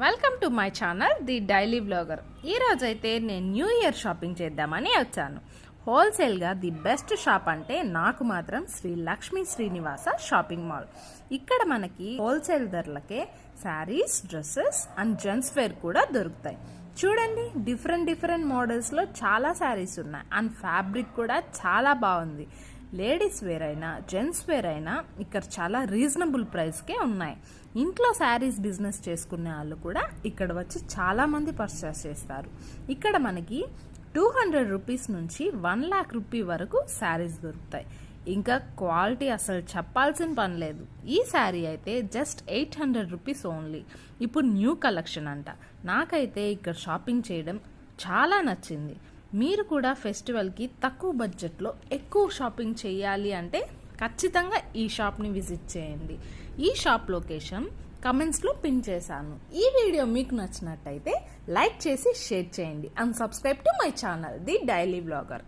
Welcome to my channel the daily blogger. ఈ రోజైతే నేను న్యూ ఇయర్ షాపింగ్ చేద్దామని వచ్చాను. హోల్సేల్గా ది బెస్ట్ షాప్ అంటే నాకు మాత్రం శ్రీ లక్ష్మీ శ్రీనివాస షాపింగ్ మాల్. ఇక్కడ మనకి హోల్సేల్ ధరలకే saris, dresses and gents wear కూడా దొరుకుతాయి. చూడండి, డిఫరెంట్ మోడల్స్లో చాలా శారీస్ ఉన్నాయి అండ్ ఫ్యాబ్రిక్ కూడా చాలా బాగుంది. లేడీస్ వేర్ అయినా జెంట్స్ వేర్ అయినా ఇక్కడ చాలా రీజనబుల్ ప్రైస్కే ఉన్నాయి. ఇంట్లో శారీస్ బిజినెస్ చేసుకునే వాళ్ళు కూడా ఇక్కడ వచ్చి చాలా మంది పర్చేస్ చేస్తారు. ఇక్కడ మనకి 200 రూపీస్ నుంచి 1 lakh రూపీ వరకు శారీస్ దొరుకుతాయి. ఇంకా క్వాలిటీ అసలు చెప్పాల్సిన పని లేదు. ఈ శారీ అయితే జస్ట్ 800 రూపీస్ ఓన్లీ. ఇప్పుడు న్యూ కలెక్షన్ అంట. నాకైతే ఇక్కడ షాపింగ్ చేయడం చాలా నచ్చింది. మీరు కూడా ఫెస్టివల్కి తక్కువ బడ్జెట్లో ఎక్కువ షాపింగ్ చేయాలి అంటే ఖచ్చితంగా ఈ షాప్ని విజిట్ చేయండి. ఈ షాప్ లొకేషన్ కమెంట్స్లో పిన్ చేశాను. ఈ వీడియో మీకు నచ్చినట్టయితే లైక్ చేసి షేర్ చేయండి and subscribe to my channel the daily blogger.